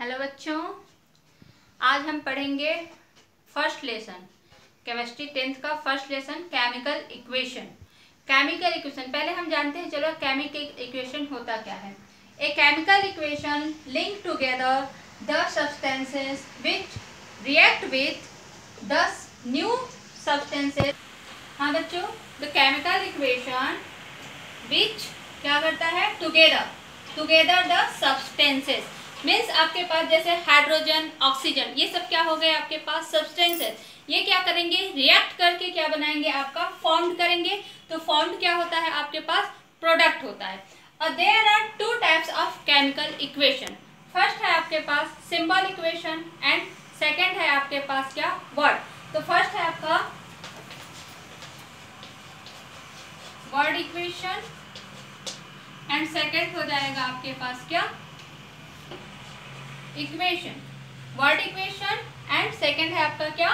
Hello बच्चों, आज हम पढ़ेंगे फर्स्ट लेसन केमिस्ट्री 10th का first lesson chemical equation. Chemical equation पहले हम जानते हैं। चलो, केमिकल इक्वेशन होता क्या है। A chemical equation link together the substances which react with the new substances. हाँ बच्चों, द केमिकल इक्वेशन विच क्या करता है, टुगेदर द सब्सटेंसेस मीन्स आपके पास जैसे हाइड्रोजन, ऑक्सीजन, ये सब क्या हो गए आपके पास सब्सटेंसेस। ये क्या करेंगे, रिएक्ट करके क्या बनाएंगे, आपका फॉर्म करेंगे। तो फॉर्म क्या होता है, आपके पास प्रोडक्ट होता है। और there are two types of chemical equation. First है आपके पास सिंबल इक्वेशन एंड सेकेंड है आपके पास क्या, वर्ड। तो फर्स्ट है आपका वर्ड इक्वेशन एंड सेकेंड हो जाएगा आपके पास क्या, equation. Word equation and second है आपका क्या,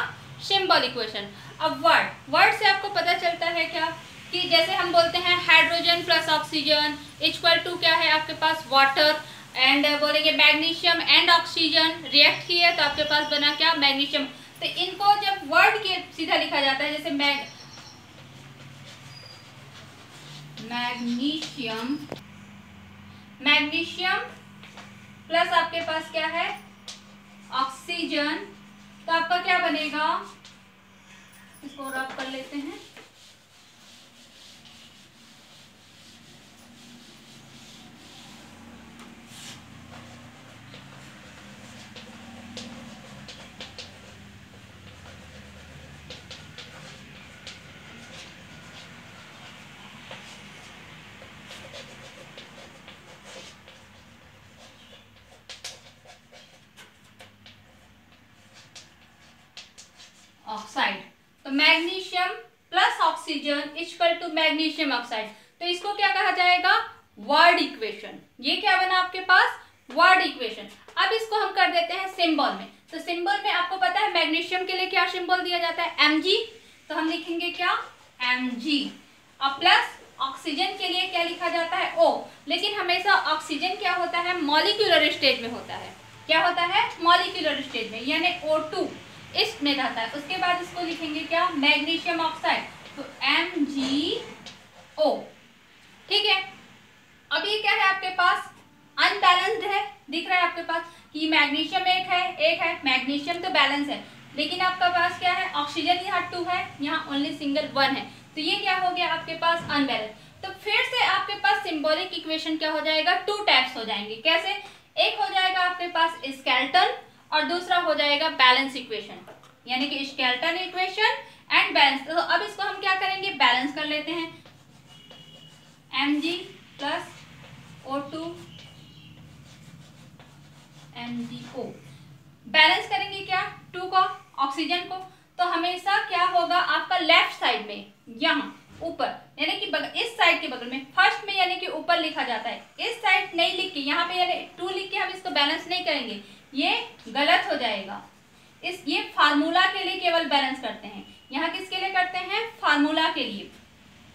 सिंबल इक्वेशन। अब वर्ड से आपको पता चलता है क्या कि जैसे हम बोलते हैं hydrogen plus oxygen equal to क्या है आपके पास वाटर, एंड बोलेंगे मैग्नीशियम एंड ऑक्सीजन रिएक्ट किए तो आपके पास बना क्या, मैग्नीशियम। तो इनको जब वर्ड के सीधा लिखा जाता है, जैसे मैग्नीशियम प्लस आपके पास क्या है, ऑक्सीजन, तो आपका क्या बनेगा, इसको रब कर लेते हैं। ऑक्साइड, तो magnesium plus oxygen equal to magnesium oxide. तो इसको क्या कहा जाएगा, वर्ड इक्वेशन। ये क्या बना आपके पास, वर्ड इक्वेशन। अब इसको हम कर देते हैं सिंबल में। तो सिंबल में आपको पता है मैग्नीशियम के लिए क्या सिंबल दिया जाता है, Mg। तो हम लिखेंगे क्या, Mg। और प्लस ऑक्सीजन के लिए क्या लिखा जाता है, O। लेकिन हमेशा ऑक्सीजन क्या होता है, मॉलिक्यूलर स्टेज में होता है। क्या होता है, मॉलिक्यूलर स्टेज में, यानी O2 इसमें रहता है। उसके बाद इसको लिखेंगे क्या, मैग्नीशियम ऑक्साइड, तो MgO। ठीक है। अब ये क्या है आपके पास, अनबैलेंस्ड है। दिख रहा है आपके पास कि मैग्नीशियम एक है मैग्नीशियम तो बैलेंस है, लेकिन आपके पास क्या है, ऑक्सीजन यहाँ 2 है, यहाँ ओनली सिंगल 1 है। तो ये क्या हो गया आपके पास, अनबैलेंस। तो फिर से आपके पास सिंबॉलिक इक्वेशन क्या हो जाएगा, 2 टाइप्स हो जाएंगे। कैसे, एक हो जाएगा आपके पास स्केलेटन और दूसरा हो जाएगा बैलेंस इक्वेशन, यानी कि स्केलेटन इक्वेशन एंड बैलेंस। तो अब इसको हम क्या करेंगे, बैलेंस कर लेते हैं। Mg plus O2 MgO, balance करेंगे क्या, 2 को, ऑक्सीजन को। तो हमेशा क्या होगा आपका लेफ्ट साइड में, यहाँ ऊपर, यानी कि इस साइड के बगल में, फर्स्ट में यानी कि ऊपर लिखा जाता है। इस साइड नहीं लिख के, यहाँ पे यानी 2 लिख के हम इसको बैलेंस नहीं करेंगे, ये गलत हो जाएगा। ये फार्मूला के लिए केवल बैलेंस करते हैं, यहाँ किसके लिए करते हैं, फार्मूला के लिए।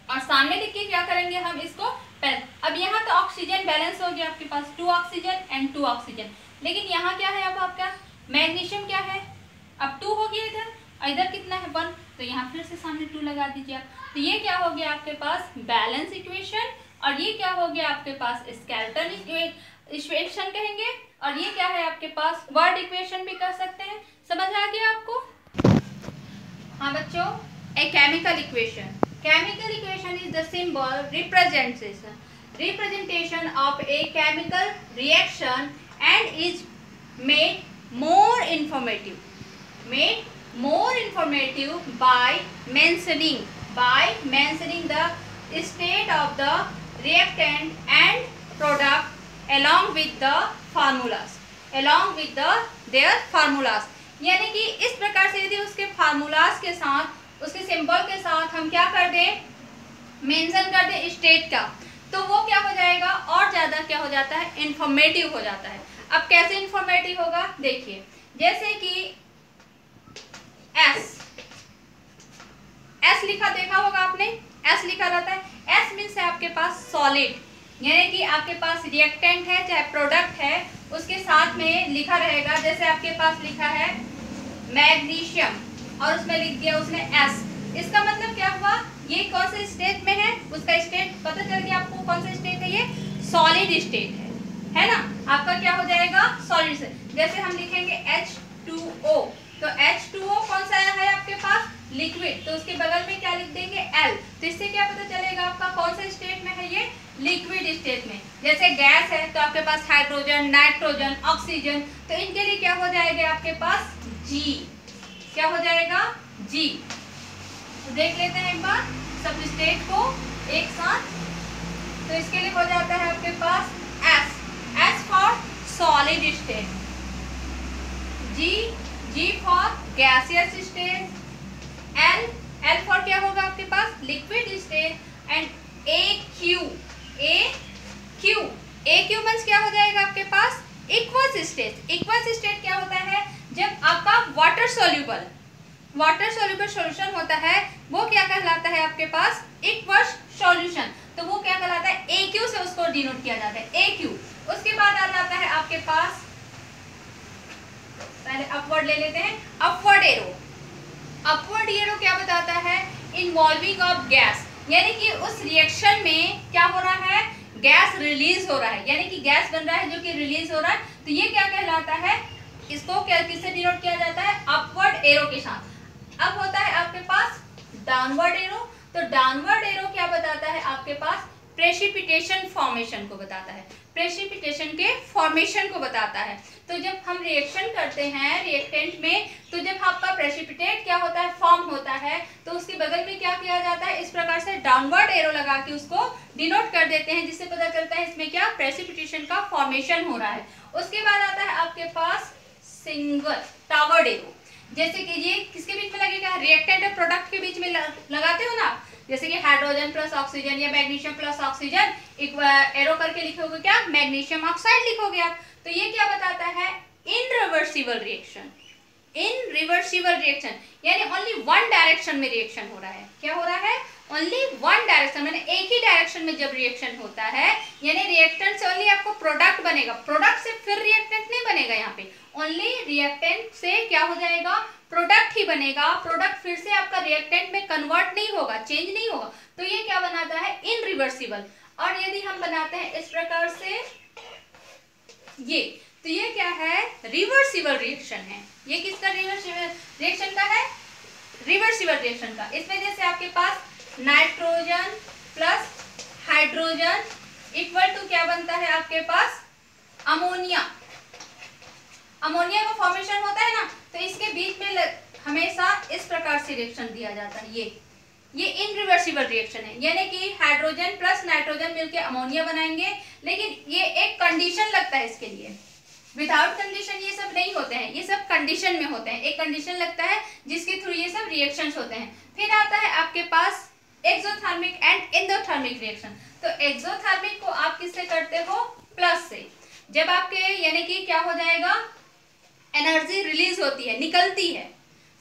और सामने लिख के क्या करेंगे हम इसको अब यहाँ तो ऑक्सीजन बैलेंस हो गया आपके पास, 2 ऑक्सीजन एंड 2 ऑक्सीजन। लेकिन यहाँ क्या है, अब आपका मैग्नीशियम क्या है, अब 2 हो गया इधर, और इधर कितना है 1, तो यहाँ फिर से सामने 2 लगा दीजिए आप। तो ये क्या हो गया आपके पास, बैलेंस इक्वेशन, और ये क्या हो गया आपके पास, स्केलेटन इक्वेशन कहेंगे, और ये क्या है आपके पास, वर्ड इक्वेशन भी कर सकते हैं। समझ आ गया आपको। हाँ बच्चों, a chemical equation is the symbol representation of a chemical reaction and is made more informative by mentioning the state of the reactant and product along with their formulas। यानी कि इस प्रकार से यदि उसके फार्मूलाज के साथ, उसके सिंबल के साथ हम क्या कर दें, मेंशन कर दें स्टेट का, तो वो क्या हो जाएगा, और ज़्यादा क्या हो जाता है, इंफॉर्मेटिव हो जाता है। अब कैसे इंफॉर्मेटिव होगा, देखिए, जैसे कि एस लिखा देखा होगा आपने, एस लिखा रहता है। एस मीन्स है आपके पास सॉलिड, यानी कि आपके पास रिएक्टेंट है चाहे प्रोडक्ट है, उसके साथ में लिखा रहेगा, जैसे आपके पास लिखा है मैग्नीशियम और उसमें लिख दिया उसने एस। इसका मतलब क्या हुआ, ये कौन से स्टेट में है, उसका स्टेट पता चल गया आपको कौन सा स्टेट है, ये सॉलिड स्टेट है ना। आपका क्या हो जाएगा, सॉलिड से। जैसे हम लिखेंगे H2O, तो H2O कौन सा है आपके पास, लिक्विड, तो उसके बगल में क्या लिख देंगे, L। तो इससे क्या पता चलेगा आपका कौन से स्टेट में है, ये लिक्विड स्टेट में। जैसे गैस है तो आपके पास हाइड्रोजन, नाइट्रोजन, ऑक्सीजन, तो इनके लिए क्या हो जाएगा आपके पास, G। क्या हो जाएगा, G। तो देख लेते हैं एक बार सब स्टेट को एक साथ। तो इसके लिए हो जाता है आपके पास S, S for solid state, G for gaseous state, L for क्या होगा आपके पास, liquid state, and AQ means क्या हो जाएगा आपके पास, एक्वस स्टेट। एक्वस स्टेट क्या होता है, जब आपका वाटर सोल्यूबल सॉल्यूशन होता है, वो क्या कहलाता है आपके पास, एक्वस सॉल्यूशन। तो वो क्या कहलाता है, AQ से उसको डिनोट किया जाता है, AQ। उसके बाद आ जाता है आपके पास, पहले अपवर्ड ले लेते हैं, अपवर्ड एरो क्या बताता है, इन्वॉल्विंग ऑफ गैस, यानी कि उस रिएक्शन में क्या हो रहा है, गैस रिलीज हो रहा है, यानी कि गैस बन रहा है जो कि रिलीज हो रहा है। तो ये क्या कहलाता है, इसको क्या किससे डिनोट किया जाता है, अपवर्ड एरो के साथ। अब होता है आपके पास डाउनवर्ड एरो, तो डाउनवर्ड एरो क्या बताता है आपके पास, प्रेसिपिटेशन फॉर्मेशन को बताता है, प्रेसिपिटेशन के फॉर्मेशन को बताता है। तो जब हम रिएक्शन करते हैं रिएक्टेंट में, तो जब आपका प्रेसिपिटेट क्या होता है, फॉर्म होता है, तो उसके बगल में क्या किया जाता है, इस प्रकार से डाउनवर्ड एरो लगा के उसको डिनोट कर देते हैं, जिससे पता चलता है इसमें क्या प्रेसिपिटेशन का फॉर्मेशन हो रहा है। उसके बाद आता है आपके पास सिंगल टावर्ड एरो, जैसे कि ये किसके बीच में लगेगा, रिएक्टेंट और प्रोडक्ट के बीच में लगाते हो ना, जैसे कि हाइड्रोजन प्लस ऑक्सीजन या मैग्नीशियम प्लस ऑक्सीजन, एक एरो करके लिखोगे क्या, मैग्नीशियम ऑक्साइड लिखोगे आप। तो ये क्या बताता है, इनरिवर्सिबल रिएक्शन, यानी ओनली वन डायरेक्शन में रिएक्शन हो रहा है। क्या हो रहा है, ओनली वन डायरेक्शन, मैंने एक ही डायरेक्शन में जब रिएक्शन होता है, यानी रिएक्टेंट से ओनली आपको प्रोडक्ट बनेगा, प्रोडक्ट से फिर रिएक्टेंट नहीं बनेगा, यहाँ पे ओनली रिएक्टेंट से क्या हो जाएगा, प्रोडक्ट ही बनेगा, प्रोडक्ट फिर से आपका रिएक्टेंट में कन्वर्ट नहीं होगा, चेंज नहीं होगा। तो ये क्या बनाता है, इनरिवर्सिबल। और यदि हम बनाते हैं इस प्रकार से ये, तो ये क्या है, रिवर्सिबल रिएक्शन है। ये किसका रिवर्सिबल रिएक्शन का है, रिवर्सिबल रिएक्शन का। इसमें जैसे आपके पास nitrogen plus hydrogen equal to क्या बनता है आपके पास, अमोनिया। अमोनिया का फॉर्मेशन होता है ना, तो इसके बीच में हमेशा इस प्रकार से रिएक्शन दिया जाता है। ये इनरिवर्सिबल रिएक्शन है, यानी कि हाइड्रोजन प्लस नाइट्रोजन मिलके अमोनिया बनाएंगे, लेकिन ये एक कंडीशन लगता है इसके लिए। विदाउट कंडीशन ये सब नहीं होते हैं, ये सब कंडीशन में होते हैं, एक कंडीशन लगता है जिसके थ्रू ये सब रिएक्शंस होते हैं। फिर आता है आपके पास एक्सोथर्मिक एंड एंडोथर्मिक रिएक्शन। तो एक्सोथर्मिक को आप किससे करते हो, प्लस से। जब आपके यानी कि क्या हो जाएगा, एनर्जी रिलीज होती है, निकलती है,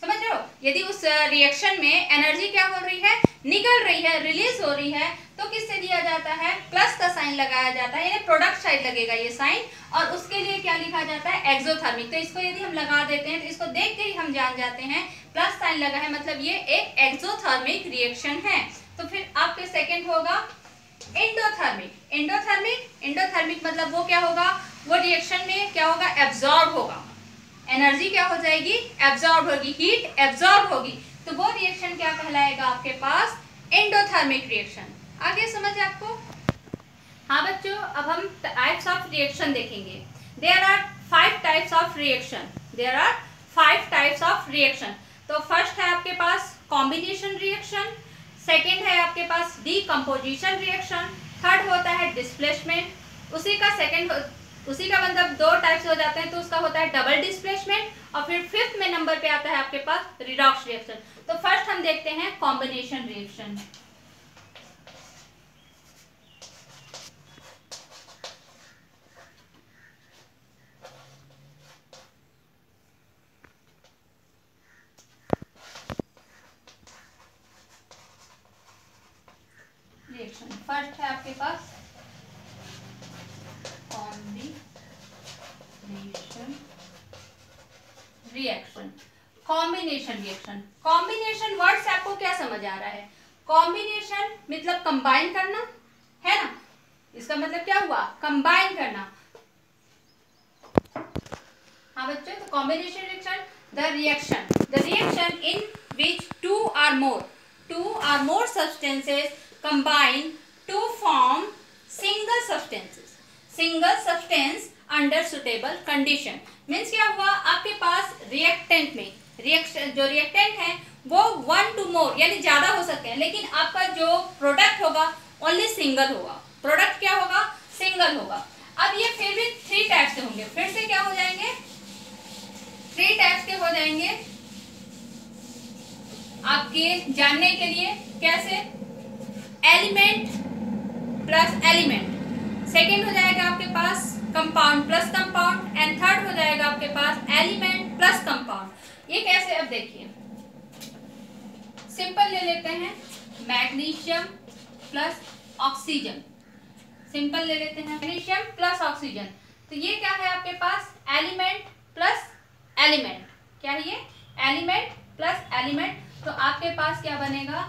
समझ रहे हो, यदि उस रिएक्शन में एनर्जी क्या हो रही है, निकल रही है, रिलीज हो रही है, तो किससे दिया जाता है, प्लस का साइन लगाया जाता है, यानी प्रोडक्ट साइड लगेगा ये साइन, और उसके लिए क्या लिखा जाता है, एक्सोथर्मिक। तो इसको यदि हम लगा देते हैं तो इसको देख के ही हम जान जाते हैं प्लस साइन लगा है, मतलब ये एक एक्सोथर्मिक रिएक्शन है। तो फिर आपके सेकेंड होगा एंडोथर्मिक मतलब वो क्या होगा, वो रिएक्शन में क्या होगा, एब्जॉर्ब होगा, एनर्जी क्या हो जाएगी, एब्जॉर्ब होगी, हीट एब्जॉर्ब होगी। तो वो रिएक्शन क्या कहलाएगा आपके पास, एंडोथर्मिक रिएक्शन। आगे समझ आपको। हाँ बच्चों, अब हम टाइप्स ऑफ रिएक्शन देखेंगे। There are 5 types of reaction. तो फर्स्ट है आपके पास कॉम्बिनेशन रिएक्शन, सेकेंड है आपके पास डीकम्पोजिशन रिएक्शन, थर्ड होता है डिस्प्लेसमेंट, उसी का मतलब 2 टाइप्स हो जाते हैं, तो उसका होता है डबल डिस्प्लेसमेंट, और फिर फिफ्थ में नंबर पे आता है आपके पास रिडॉक्स रिएक्शन। तो फर्स्ट हम देखते हैं कॉम्बिनेशन रिएक्शन। फर्स्ट है आपके पास combination reaction, combination reaction. Combination word से आपको क्या समझ आ रहा है? कॉम्बिनेशन मतलब कंबाइन करना, है ना? इसका मतलब क्या हुआ? कंबाइन करना। हाँ बच्चों, तो combination reaction, the reaction in which two or more substances combine to form single substance under suitable condition। Means क्या हुआ? आपके पास रिएक्टेंट में जो रिएक्टेंट है वो 1 to more यानी ज्यादा हो सकते हैं, लेकिन आपका जो प्रोडक्ट होगा ओनली सिंगल होगा। प्रोडक्ट क्या होगा? सिंगल होगा। अब ये फिर भी 3 टाइप्स के होंगे। फिर से क्या हो जाएंगे? 3 टाइप्स के हो जाएंगे आपके जानने के लिए। कैसे? एलिमेंट प्लस एलिमेंट, सेकेंड हो जाएगा आपके पास compound plus compound, and third हो जाएगा आपके पास एलिमेंट प्लस कंपाउंड। ये कैसे? अब देखिए, सिंपल ले लेते हैं, मैग्नीशियम प्लस ऑक्सीजन। सिंपल ले लेते हैं, मैग्नीशियम प्लस ऑक्सीजन। तो ये क्या है आपके पास? Element plus element. क्या है ये? Element plus element. तो आपके पास क्या बनेगा?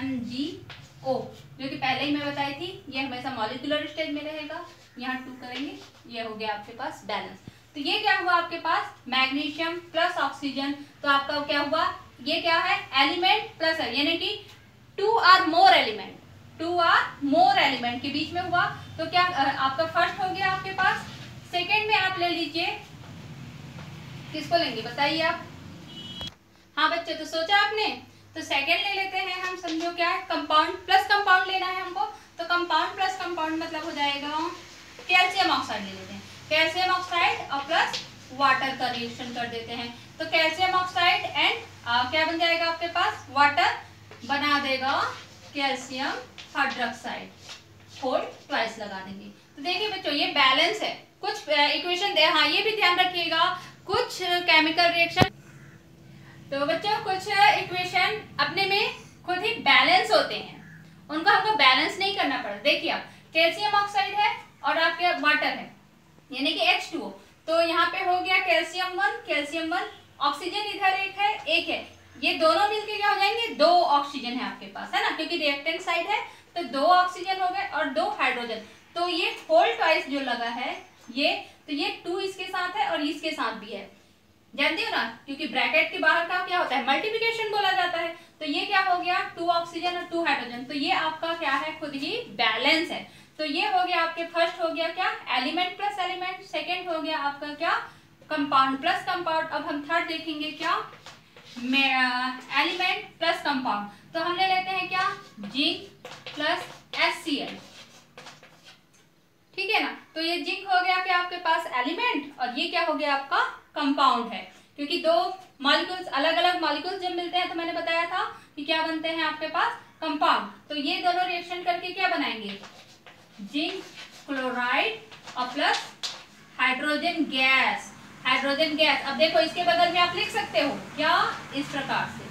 MgO, जो कि पहले ही मैं बताई थी, ये हमेशा मॉलिक्यूलर स्टेज में रहेगा। यहाँ 2 करेंगे, ये हो गया आपके पास बैलेंस। तो ये क्या हुआ आपके पास? Magnesium plus oxygen. तो आपका क्या हुआ? ये क्या है? एलिमेंट प्लस, यानी कि 2 or more एलिमेंट के बीच में हुआ। तो क्या आपका फर्स्ट हो गया आपके पास। सेकेंड में आप ले लीजिए, किसको लेंगे बताइए आप? हाँ बच्चों, तो सोचा आपने? तो सेकेंड ले लेते हैं हम। समझो क्या है? कंपाउंड प्लस कंपाउंड लेना है हमको। तो कंपाउंड प्लस कंपाउंड मतलब हो जाएगा कैल्शियम ऑक्साइड ले लेते हैं। कैल्शियम ऑक्साइड और प्लस वाटर का रिएक्शन कर देते हैं। तो कैल्शियम ऑक्साइड एंड क्या बन जाएगा आपके पास? वाटर बना देगा कैल्शियम हाइड्रोक्साइड। होल ट्वाइस लगा देंगे। तो देखिए बच्चों, ये बैलेंस है। कुछ इक्वेशन दे, हाँ ये भी ध्यान रखिएगा, कुछ केमिकल रिएक्शन, तो बच्चों कुछ इक्वेशन अपने में खुद ही बैलेंस होते हैं, उनको हमको बैलेंस नहीं करना पड़ता। देखिए आप, कैल्शियम ऑक्साइड है और आपके वाटर है, यानी कि H2O। तो यहाँ पे हो गया कैल्शियम 1, ऑक्सीजन इधर एक है, ये दोनों मिलके क्या हो जाएंगे? 2 ऑक्सीजन है आपके पास, है ना? क्योंकि रिएक्टेंट साइड है तो 2 ऑक्सीजन हो गए और 2 हाइड्रोजन। तो ये होल ट्वाइस जो लगा है ये, तो ये 2 इसके साथ है और इसके साथ भी है, जानते हो ना? क्योंकि ब्रैकेट के बाहर का क्या होता है? मल्टीप्लिकेशन बोला जाता है। तो ये क्या हो गया? 2 ऑक्सीजन और 2 हाइड्रोजन। तो ये आपका क्या है? खुद ही बैलेंस है। तो ये हो गया आपके फर्स्ट हो गया क्या? Element plus element. सेकेंड हो गया आपका क्या? Compound plus compound. अब हम थर्ड देखेंगे क्या? Element plus compound. तो हम ले लेते हैं क्या? जिंक प्लस HCl, ठीक है ना? तो ये जिंक हो गया क्या आपके पास? एलिमेंट, और ये क्या हो गया आपका? कंपाउंड है। क्योंकि 2 मॉलिक्यूल्स, अलग अलग मॉलिक्यूल्स जब मिलते हैं तो मैंने बताया था कि क्या बनते हैं आपके पास? कंपाउंड। तो ये दोनों रिएक्शन करके क्या बनाएंगे? जिंक क्लोराइड और प्लस हाइड्रोजन गैस। अब देखो इसके बगल में आप लिख सकते हो क्या? इस प्रकार से,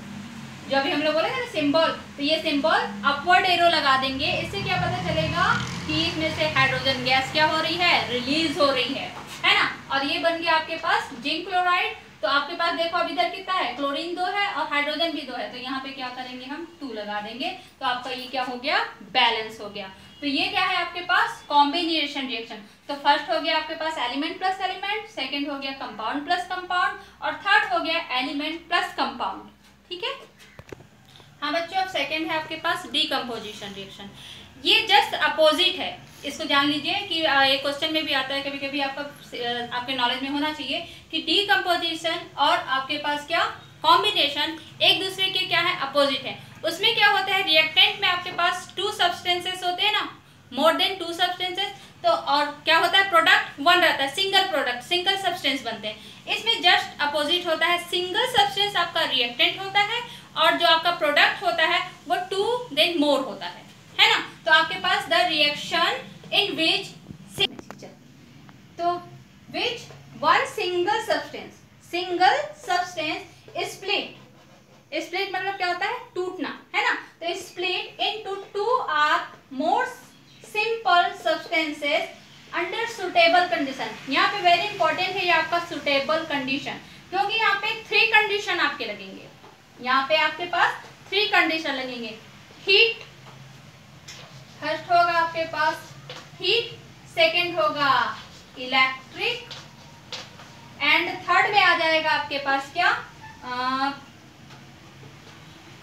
जो अभी हम लोग बोले थे ना सिंबल, तो ये सिंबल अपवर्ड एरो लगा देंगे। इससे क्या पता चलेगा कि इसमें से हाइड्रोजन गैस क्या हो रही है? रिलीज हो रही है ना? और ये बन गया आपके पास जिंक क्लोराइड। तो आपके पास देखो अब इधर कितना है? क्लोरीन 2 है और हाइड्रोजन भी 2 है। तो यहाँ पे क्या करेंगे हम? 2 लगा देंगे। तो आपका ये क्या हो गया? बैलेंस हो गया। तो ये क्या है आपके पास? Combination reaction. तो फर्स्ट हो गया आपके पास एलिमेंट प्लस एलिमेंट, सेकेंड हो गया कंपाउंड प्लस कंपाउंड, और थर्ड हो गया एलिमेंट प्लस कंपाउंड, ठीक है? हाँ बच्चों, अब सेकेंड है आपके पास डीकम्पोजिशन रिएक्शन। ये जस्ट अपोजिट है, इसको जान लीजिए कि एक क्वेश्चन में भी आता है कभी कभी, आपके नॉलेज में होना चाहिए कि डीकम्पोजिशन और आपके पास क्या? कॉम्बिनेशन एक दूसरे के क्या है? अपोजिट है। उसमें क्या होता है? रिएक्टेंट में आपके पास 2 सब्सटेंसेस होते हैं ना, मोर देन 2 सब्सटेंसेस। तो और क्या होता है? प्रोडक्ट 1 रहता है, सिंगल प्रोडक्ट, सिंगल सब्सटेंस बनते हैं। इसमें जस्ट अपोजिट होता है, सिंगल सब्सटेंस आपका रिएक्टेंट होता है और जो आपका प्रोडक्ट होता है वो 2 देन मोर होता है ना? तो आपके पास the reaction in which one single substance split मतलब क्या होता है? टूटना, है ना? तो split into 2 or more simple substances under suitable condition. यहाँ पे वेरी इंपॉर्टेंट है ये आपका सुटेबल कंडीशन। क्योंकि यहाँ पे 3 कंडीशन आपके लगेंगे, यहाँ पे आपके पास 3 कंडीशन लगेंगे। हीट फर्स्ट होगा आपके पास हीट, सेकेंड होगा इलेक्ट्रिक, एंड थर्ड में आ जाएगा आपके पास क्या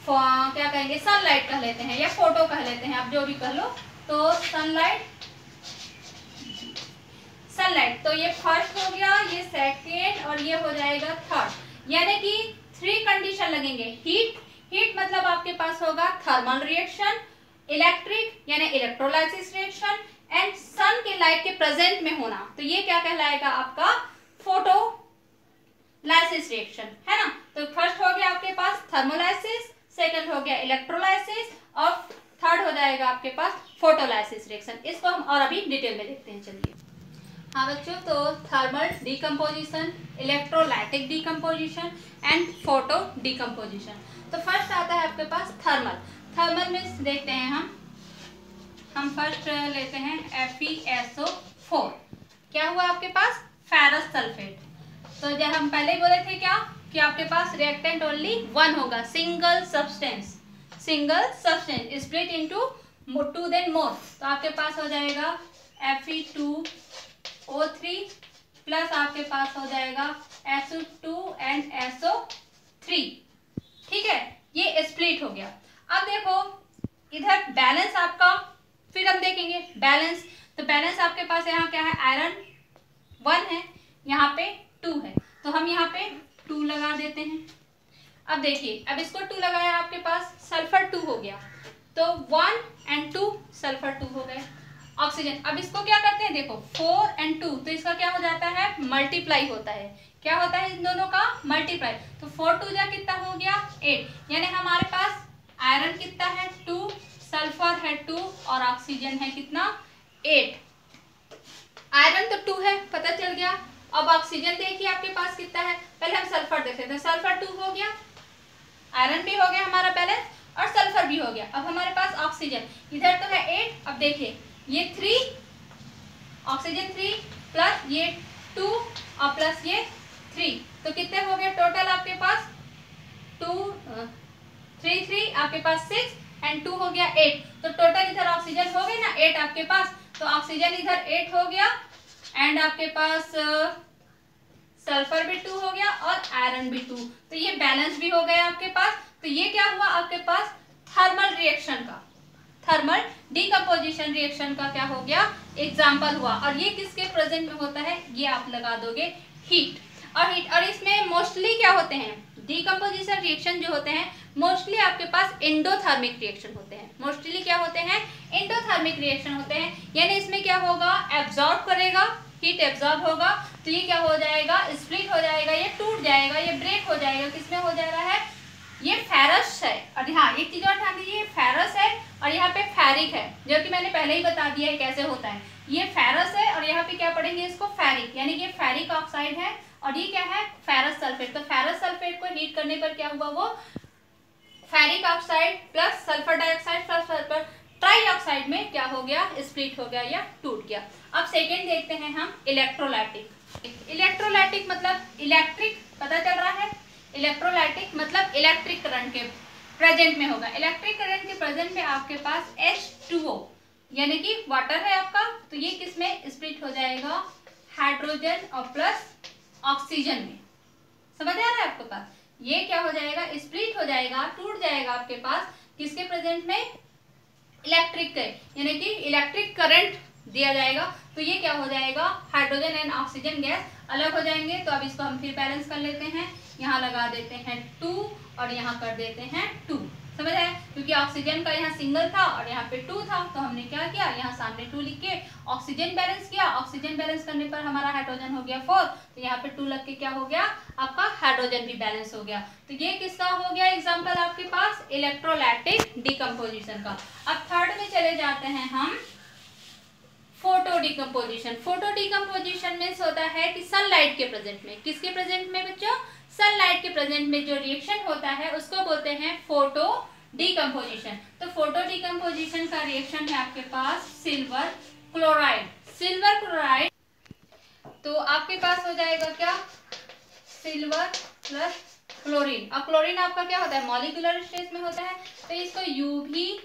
क्या कहेंगे, सनलाइट कह लेते हैं या फोटो कह लेते हैं, आप जो भी कह लो। तो सनलाइट, तो ये फर्स्ट हो गया, ये सेकेंड, और ये हो जाएगा थर्ड। यानी कि 3 कंडीशन लगेंगे। हीट मतलब आपके पास होगा थर्मल रिएक्शन, इलेक्ट्रिक यानी इलेक्ट्रोलाइसिस रिएक्शन, एंड सन के लाइट के प्रेजेंट में होना, तो ये क्या कहलाएगा आपका फोटोलाइसिस रिएक्शन, है ना। तो फर्स्ट हो गया आपके पास थर्मोलाइसिस, सेकंड हो गया इलेक्ट्रोलाइसिस, और थर्ड हो जाएगा आपके पास फोटोलाइसिस रिएक्शन। इसको हम और अभी डिटेल में देखते हैं, चलिए। हाँ बच्चों, तो thermal decomposition, electrolytic decomposition and photo decomposition. तो फर्स्ट आता है आपके पास थर्मल में देखते हैं हम फर्स्ट लेते हैं FeSO4। क्या हुआ आपके पास, फेरस सल्फेट। तो जब हम पहले बोले थे क्या कि आपके पास रिएक्टेंट ओनली 1 होगा, single substance split into 2 then more. तो आपके पास हो जाएगा Fe2O3 प्लस आपके पास हो जाएगा SO2 एंड SO3। ठीक है, ये स्प्लिट हो गया। अब देखो इधर बैलेंस आपका, फिर हम देखेंगे बैलेंस। तो बैलेंस आपके पास यहाँ क्या है, आयरन 1 है, यहाँ पे 2 है, तो हम यहाँ पे 2 लगा देते हैं। अब देखिए, अब इसको 2 लगाया, आपके पास सल्फर 2 हो गया, तो 1 एंड 2 सल्फर 2 हो गए। ऑक्सीजन, अब इसको क्या करते हैं, देखो 4 एंड 2, तो इसका क्या हो जाता है, मल्टीप्लाई होता है। क्या होता है इन दोनों का, मल्टीप्लाई। तो 4 2 जा कितना हो गया, 8। यानी हमारे पास आयरन कितना है, 2, सल्फर है 2, और ऑक्सीजन है कितना, 8। आयरन तो 2 है, पता चल गया। अब ऑक्सीजन देखिए आपके पास कितना है, पहले हम सल्फर देखते थे, सल्फर 2 हो गया, आयरन भी हो गया हमारा बैलेंस, और सल्फर भी हो गया। अब हमारे पास ऑक्सीजन इधर तो है 8, अब देखिए ये 3, ऑक्सीजन 3 प्लस ये 2 और प्लस ये 3, तो कितने हो गए टोटल आपके पास, 2 3 3 आपके पास 6 एंड 2 हो गया 8। तो टोटल इधर ऑक्सीजन हो गए ना 8 आपके पास, तो ऑक्सीजन इधर 8 हो गया, एंड आपके पास सल्फर भी 2 हो गया और आयरन भी 2। तो ये बैलेंस भी हो गया आपके पास। तो ये क्या हुआ आपके पास, थर्मल रिएक्शन का, थर्मल डिकम्पोजिशन रिएक्शन का क्या हो गया, एग्जाम्पल हुआ। और ये किसके प्रेजेंट में होता है, ये आप लगा दोगे हीट। और इसमें मोस्टली क्या होते हैं, डिकम्पोजिशन रिएक्शन जो होते हैं मोस्टली आपके पास एंडोथर्मिक रिएक्शन होते हैं। मोस्टली क्या होते हैं, एंडोथर्मिक रिएक्शन होते हैं। यानी इसमें क्या होगा, एब्जॉर्ब करेगा, हीट एब्जॉर्ब होगा, तो ये क्या हो जाएगा, स्प्लिट हो जाएगा, ये टूट जाएगा, ये ब्रेक हो जाएगा। किसमें हो जा रहा है, ये फेरस है। और हाँ एक चीज और ध्यान दीजिए, फेरस है और यहाँ पे फेरिक है, जो कि मैंने पहले ही बता दिया है कैसे होता है। ये फेरस है और यहाँ पे क्या पढ़ेंगे इसको, फेरिक, यानी कि फेरिक ऑक्साइड है, और ये क्या है, फेरस सल्फेट। तो फेरस सल्फेट को हीट करने पर क्या हुआ, वो ferric oxide plus sulphur dioxide plus sulphur trioxide में क्या हो गया, स्प्लिट हो गया या टूट गया। अब सेकेंड देखते हैं हम, इलेक्ट्रोलाइटिक। इलेक्ट्रोलाइटिक मतलब इलेक्ट्रिक, पता चल रहा है, इलेक्ट्रोलाइटिक मतलब इलेक्ट्रिक करंट के प्रेजेंट में होगा। इलेक्ट्रिक करंट के प्रेजेंट में आपके पास H2O यानी कि वाटर है आपका, तो ये किस में स्प्लिट हो जाएगा, हाइड्रोजन और प्लस ऑक्सीजन में। समझ आ रहा है आपके पास, ये क्या हो जाएगा, स्प्लिट हो जाएगा, टूट जाएगा आपके पास किसके प्रेजेंट में, इलेक्ट्रिक के, यानी कि इलेक्ट्रिक करंट दिया जाएगा। तो ये क्या हो जाएगा, हाइड्रोजन एंड ऑक्सीजन गैस अलग हो जाएंगे। तो अब इसको हम फिर बैलेंस कर लेते हैं, यहाँ लगा देते हैं 2 और यहाँ कर देते हैं 2। समझ आया, क्योंकि ऑक्सीजन का यहाँ सिंगल था और यहाँ पे 2 था, तो हमने क्या किया, यहाँ सामने 2 लिख के ऑक्सीजन बैलेंस किया। ऑक्सीजन बैलेंस करने पर हमारा हाइड्रोजन हो गया 4, तो यहाँ पे 2 लग के क्या हो गया, आपका हाइड्रोजन भी बैलेंस हो गया। तो ये किसका हो गया एग्जाम्पल आपके पास, इलेक्ट्रोलाइटिक डिकम्पोजिशन का। अब थर्ड में चले जाते हैं हम, photo decomposition. Photo decomposition means होता है कि सनलाइट के प्रेजेंट में, किसके प्रेजेंट में बच्चों, सनलाइट के प्रेजेंट में जो रिएक्शन होता है उसको बोलते हैं फोटो डिकम्पोजिशन। तो फोटो डिकम्पोजिशन का रिएक्शन है आपके पास सिल्वर क्लोराइड। सिल्वर क्लोराइड तो आपके पास हो जाएगा क्या, सिल्वर प्लस क्लोरीन। अब क्लोरीन आपका क्या होता है, मॉलिक्यूलर स्टेज में होता है, तो इसको UVLIGH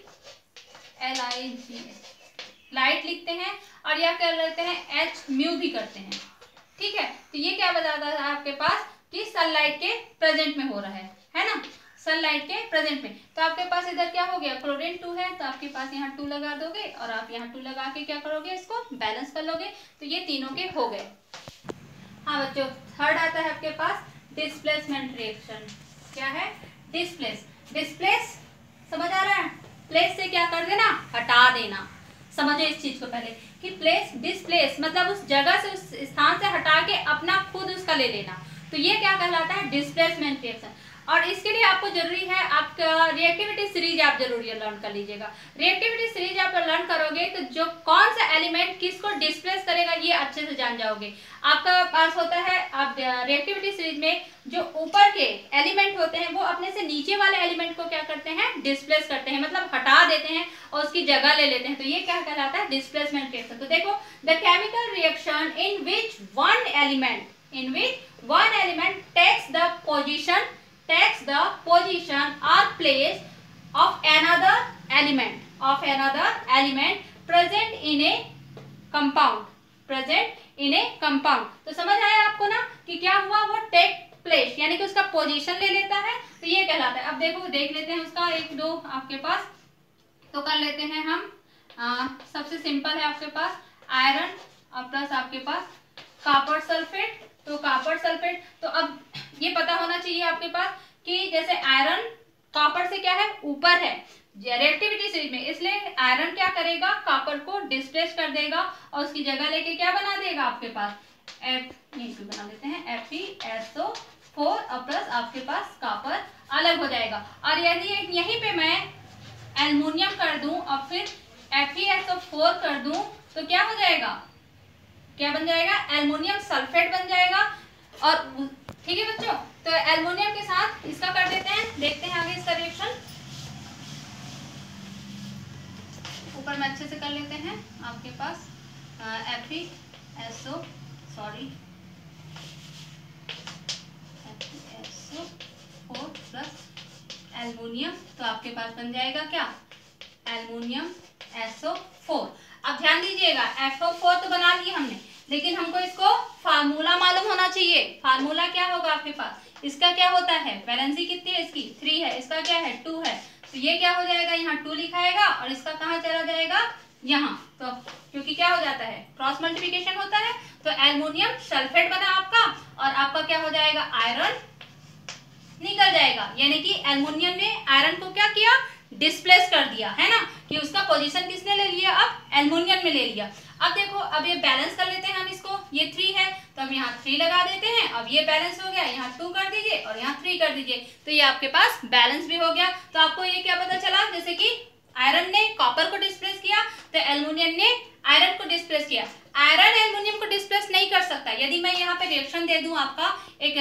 लाइट लिखते हैं, और या कर लेते हैं H म्यू भी करते हैं। ठीक है, तो ये क्या बताता है आपके पास कि सनलाइट के प्रेजेंट में हो रहा है ना, सनलाइट के प्रेजेंट में। तो आपके पास इधर क्या हो गया, क्लोरीन 2 है, तो आपके पास यहाँ 2 लगा दोगे, और आप यहाँ 2 लगा के क्या करोगे, इसको बैलेंस कर लोगे। तो ये तीनों के हो गए। हाँ बच्चों, थर्ड आता है आपके पास डिस्प्लेसमेंट रिएक्शन। क्या है, डिस्प्लेस। डिस्प्लेस समझ आ रहा है, प्लेस से क्या कर देना, हटा देना। समझो इस चीज को पहले कि प्लेस, डिस्प्लेस मतलब उस जगह से, उस स्थान से हटा के अपना खुद उसका ले लेना। तो ये क्या कहलाता है, डिस्प्लेसमेंट रिएक्शन। और इसके लिए आपको जरूरी है, आपका रिएक्टिविटी सीरीज आप जरूरी लर्न कर लीजिएगा। रिएक्टिविटी सीरीज आप लर्न करोगे तो जो कौन सा एलिमेंट किसको डिस्प्लेस करेगा ये अच्छे से जान जाओगे। आपका पास होता है, आप रिएक्टिविटी सीरीज में जो ऊपर के एलिमेंट होते हैं वो अपने से नीचे वाले एलिमेंट को क्या करते हैं, डिस्प्लेस करते हैं, मतलब हटा देते हैं और उसकी जगह ले लेते हैं। तो ये क्या कहलाता है, डिस्प्लेसमेंट रिएक्शन। तो देखो, the chemical reaction in which one element takes the position or place of another element present in a compound। तो समझ आया आपको ना कि क्या हुआ, वो टेक प्लेस यानी कि उसका पोजीशन ले लेता है, तो ये कहलाता है। अब देखो, देख लेते हैं उसका एक दो आपके पास, तो कर लेते हैं हम। सबसे सिंपल है आपके पास आयरन और प्लस आपके पास कॉपर सल्फेट। तो कॉपर सल्फेट, तो अब ये पता होना चाहिए आपके पास कि जैसे आयरन कॉपर से क्या है, ऊपर है रिएक्टिविटी सीरीज में, इसलिए आयरन क्या करेगा, कॉपर को डिस्प्लेस कर देगा और उसकी जगह लेके क्या बना देगा आपके पास बना देते हैं FeSO4 और प्लस आपके पास कॉपर अलग हो जाएगा। और यदि यहीं पे मैं एल्युमिनियम कर दूं और फिर FeSO4 कर दूं तो क्या हो जाएगा, क्या बन जाएगा, एल्युमिनियम सल्फेट बन जाएगा। और ठीक है बच्चों, तो एल्युमिनियम के साथ इसका कर देते हैं, देखते हैं आगे इसका रिएक्शन। ऊपर में अच्छे से कर लेते हैं आपके पास FeSO4 प्लस एल्युमिनियम, तो आपके पास बन जाएगा क्या, एल्युमिनियम SO4। अब ध्यान दीजिएगा, FO4 तो बना लिए हमने, लेकिन हमको इसको फार्मूला मालूम होना चाहिए। फार्मूला क्या होगा आपके पास, इसका क्या होता है, वैलेंसी कितनी है इसकी, 3 है, इसका क्या है, 2 है। तो ये क्या हो जाएगा, यहाँ 2 लिखाएगा और इसका कहाँ चला जाएगा, यहाँ। तो क्योंकि क्या हो जाता है, क्रॉस मल्टीप्लिकेशन होता है, तो एल्युमिनियम सल्फेट बना आपका, और आपका क्या हो जाएगा, आयरन निकल जाएगा। यानी कि एल्युमिनियम ने आयरन को क्या किया, डिस्प्लेस कर दिया, है ना, कि उसका पोजीशन किसने ले लिया, अब एल्युमिनियम में ले लिया। अब देखो, अब ये बैलेंस कर लेते हैं हम इसको, ये 3 है तो हम यहाँ 3 लगा देते हैं। अब ये बैलेंस हो गया, यहाँ 2 कर दीजिए और यहाँ 3 कर दीजिए, तो ये आपके पास बैलेंस भी हो गया। तो आपको ये क्या पता चला, जैसे कि आयरन ने कॉपर को डिस्प्लेस किया तो एल्युमिनियम ने आयरन को डिस्प्लेस किया। आयरन एल्युमिनियम को डिस्प्लेस नहीं कर सकता। यदि मैं यहाँ पे रिएक्शन दे दूं, आपका एक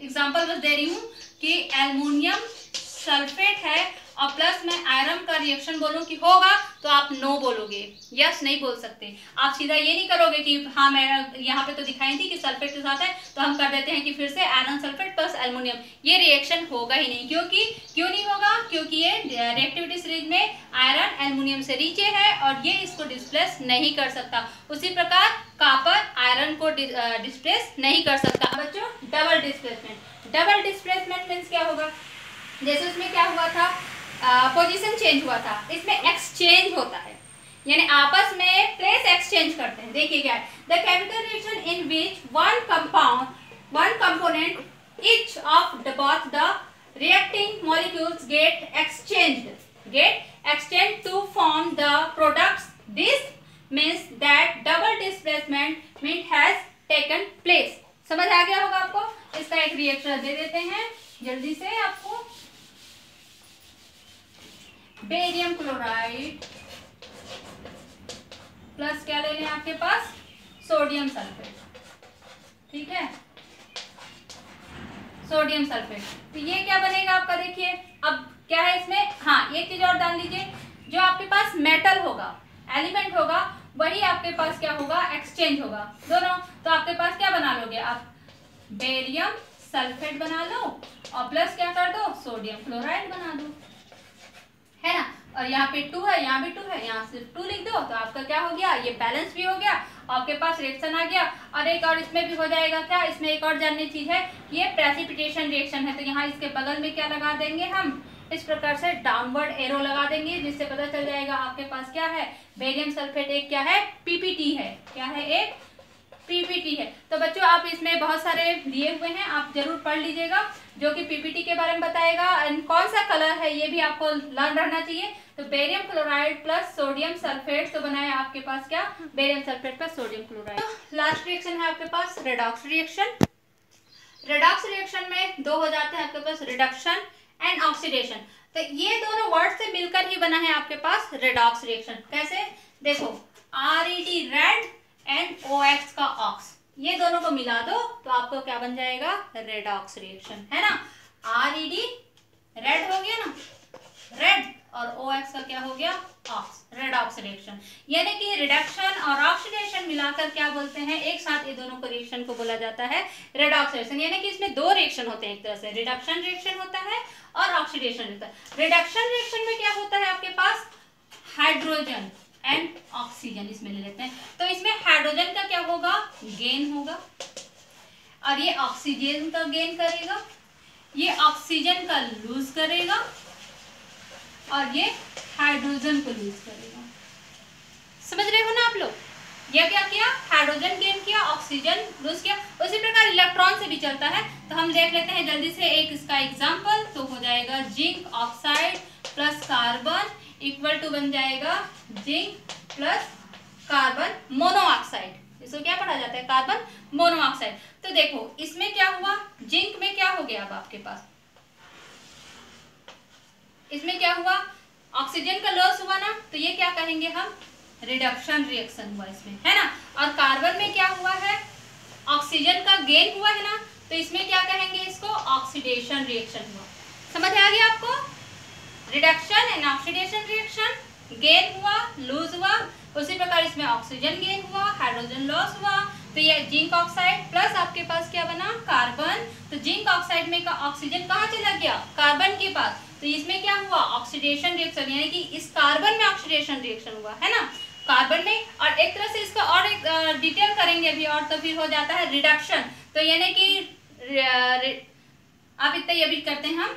एग्जांपल बस दे रही हूँ कि एल्युमिनियम सल्फेट है और प्लस मैं आयरन का रिएक्शन बोलूं कि होगा, तो आप नो बोलोगे, यस नहीं बोल सकते। आप सीधा ये नहीं करोगे कि हाँ मैं यहाँ पे तो दिखाई थी कि सल्फेट के साथ है तो हम कर देते हैं कि फिर से आयरन सल्फेट प्लस एल्युमिनियम, ये रिएक्शन होगा ही नहीं। क्यों नहीं होगा, क्योंकि ये रिएक्टिविटी सीरीज में आयरन एल्युमिनियम से नीचे है और ये इसको डिस्प्लेस नहीं कर सकता। उसी प्रकार कॉपर आयरन को डिस्प्लेस नहीं कर सकता। बच्चों, डबल डिस्प्लेसमेंट मीन्स क्या होगा, जैसे उसमें क्या हुआ था, पोजीशन चेंज हुआ था, इसमें एक्सचेंज होता है, यानी आपस में प्लेस एक्सचेंज करते हैं। देखिए क्या है, the chemical reaction in which one component each of both the reacting molecules get exchange to form the products. This means that double displacement has taken place. समझ आ गया होगा आपको। इसका एक रिएक्शन दे देते हैं जल्दी से आपको। बेरियम क्लोराइड प्लस क्या ले लें आपके पास, सोडियम सल्फेट। ठीक है, सोडियम सल्फेट। तो ये क्या बनेगा आपका, देखिए अब क्या है इसमें, हाँ एक चीज और डाल लीजिए, जो आपके पास मेटल होगा, एलिमेंट होगा, वही आपके पास क्या होगा, एक्सचेंज होगा दोनों। तो आपके पास क्या बना लोगे आप, बेरियम सल्फेट बना लो और प्लस क्या कर दो, सोडियम क्लोराइड बना दो, है ना। और यहाँ पे 2 है, यहाँ भी 2 है, यहाँ सिर्फ 2 लिख दो, तो आपका क्या हो गया, ये बैलेंस भी हो गया, आपके पास रिएक्शन आ गया। और एक और इसमें भी हो जाएगा क्या, इसमें एक और जानने चीज है, ये प्रेसिपिटेशन रिएक्शन है, तो यहाँ इसके बगल में क्या लगा देंगे हम, इस प्रकार से डाउनवर्ड एरो लगा देंगे, जिससे पता चल जाएगा आपके पास क्या है, बेरियम सल्फेट एक क्या है, पीपीटी है, क्या है, एक पीपीटी है। तो बच्चों आप इसमें बहुत सारे दिए हुए हैं, आप जरूर पढ़ लीजिएगा, जो कि पीपीटी के बारे में बताएगा, एंड कौन सा कलर है ये भी आपको लर्न रहना चाहिए। तो barium chloride plus sodium sulphate, तो बनाए आपके पास क्या, barium sulphate plus sodium chloride. तो लास्ट रिएक्शन है आपके पास रेडॉक्स रिएक्शन। रेडॉक्स रिएक्शन में दो हो जाते हैं आपके पास, रिडक्शन एंड ऑक्सीडेशन। तो ये दोनों वर्ड से मिलकर ही बना है आपके पास रेडॉक्स रिएक्शन। कैसे, देखो RED रेड एंड OX का ऑक्स, ये दोनों को मिला दो तो आपको क्या बन जाएगा, रेडॉक्स रिएक्शन, है ना। RED रेड हो गया ना, रेड, और OX का क्या हो गया, ऑक्स, रेडॉक्स रिएक्शन। यानी कि रिडक्शन और ऑक्सीडेशन मिलाकर क्या बोलते हैं, एक साथ ये दोनों को रिएक्शन को बोला जाता है रेडॉक्स रिएक्शन। यानी कि इसमें दो रिएक्शन होते हैं, एक तरह से रिडक्शन रिएक्शन होता है और ऑक्सीडेशन होता है। रिडक्शन रिएक्शन में क्या होता है आपके पास, हाइड्रोजन एंड ऑक्सीजन इसमें ले लेते हैं, तो इसमें हाइड्रोजन का क्या होगा, गेन होगा, और ये ऑक्सीजन का गेन करेगा, ये ऑक्सीजन का लूज करेगा, और ये हाइड्रोजन को लूज करेगा। समझ रहे हो ना आप लोग, ये क्या किया, हाइड्रोजन गेन किया, ऑक्सीजन लूज किया। उसी प्रकार इलेक्ट्रॉन से भी चलता है, तो हम देख लेते हैं जल्दी से एक इसका एग्जांपल। तो हो जाएगा zinc oxide plus carbon equal to बन जाएगा जिंक प्लस कार्बन मोनोऑक्साइड। इसको क्या पढ़ा जाता है, कार्बन मोनोऑक्साइड। तो देखो इसमें क्या हुआ, जिंक में क्या हो गया, अब आपके पास इसमें क्या हुआ, ऑक्सीजन का लॉस हुआ ना, तो ये क्या कहेंगे हम, रिडक्शन रिएक्शन हुआ इसमें, है ना। और कार्बन में क्या हुआ है, ऑक्सीजन का गेन हुआ है ना, तो इसमें क्या कहेंगे, इसको ऑक्सीडेशन रिएक्शन हुआ। समझ आ गया आपको, reduction and oxidation reaction, gain हुआ, लूज हुआ। उसी प्रकार इसमें ऑक्सीजन गेन हुआ, हाइड्रोजन लॉस हुआ, तो ये जिंक ऑक्साइड प्लस आपके पास क्या बना, कार्बन। तो जिंक ऑक्साइड में का ऑक्सीजन कहाँ चला गया, कार्बन के पास, तो इसमें क्या हुआ, ऑक्सीडेशन रिएक्शन, यानी कि इस कार्बन में ऑक्सीडेशन रिएक्शन हुआ, है ना, कार्बन में। और एक तरह से इसका और एक डिटेल करेंगे अभी, और तो फिर हो जाता है रिडक्शन। तो यानी कि आप इतना ये भी करते हैं हम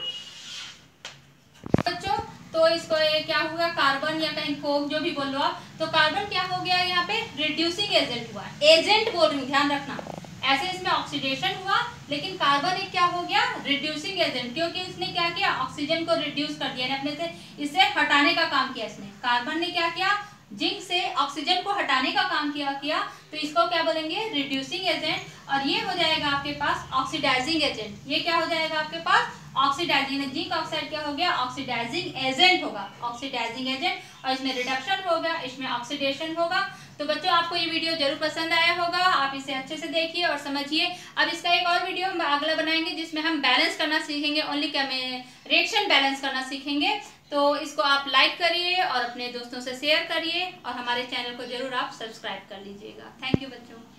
बच्चों, तो इसको क्या हुआ, कार्बन या कहीं कोक जो भी बोल लो आप, तो कार्बन क्या हो गया, यहाँ पे रिड्यूसिंग एजेंट हुआ, एजेंट बोल रही हूँ ध्यान रखना। ऐसे इसमें ऑक्सीडेशन हुआ, लेकिन कार्बन एक क्या हो गया, रिड्यूसिंग एजेंट, क्योंकि इसने क्या किया, ऑक्सीजन को रिड्यूस कर दिया, अपने से इसे हटाने का काम किया इसने। कार्बन ने क्या किया, जिंक से ऑक्सीजन को हटाने का काम किया, तो इसको क्या बोलेंगे, रिड्यूसिंग एजेंट। और ये हो जाएगा आपके पास ऑक्सीडाइजिंग एजेंट, ये क्या हो जाएगा आपके पास, ऑक्सीडाइजिंग। जिंक ऑक्साइड क्या हो गया, ऑक्सीडाइजिंग एजेंट होगा, ऑक्सीडाइजिंग एजेंट। और इसमें रिडक्शन होगा, इसमें ऑक्सीडेशन होगा। तो बच्चों आपको ये वीडियो जरूर पसंद आया होगा, आप इसे अच्छे से देखिए और समझिए। अब इसका एक और वीडियो हम अगला बनाएंगे, जिसमें हम बैलेंस करना सीखेंगे, ओनली क्या में रिएक्शन बैलेंस करना सीखेंगे। तो इसको आप लाइक करिए और अपने दोस्तों से शेयर करिए, और हमारे चैनल को जरूर आप सब्सक्राइब कर लीजिएगा। थैंक यू बच्चों।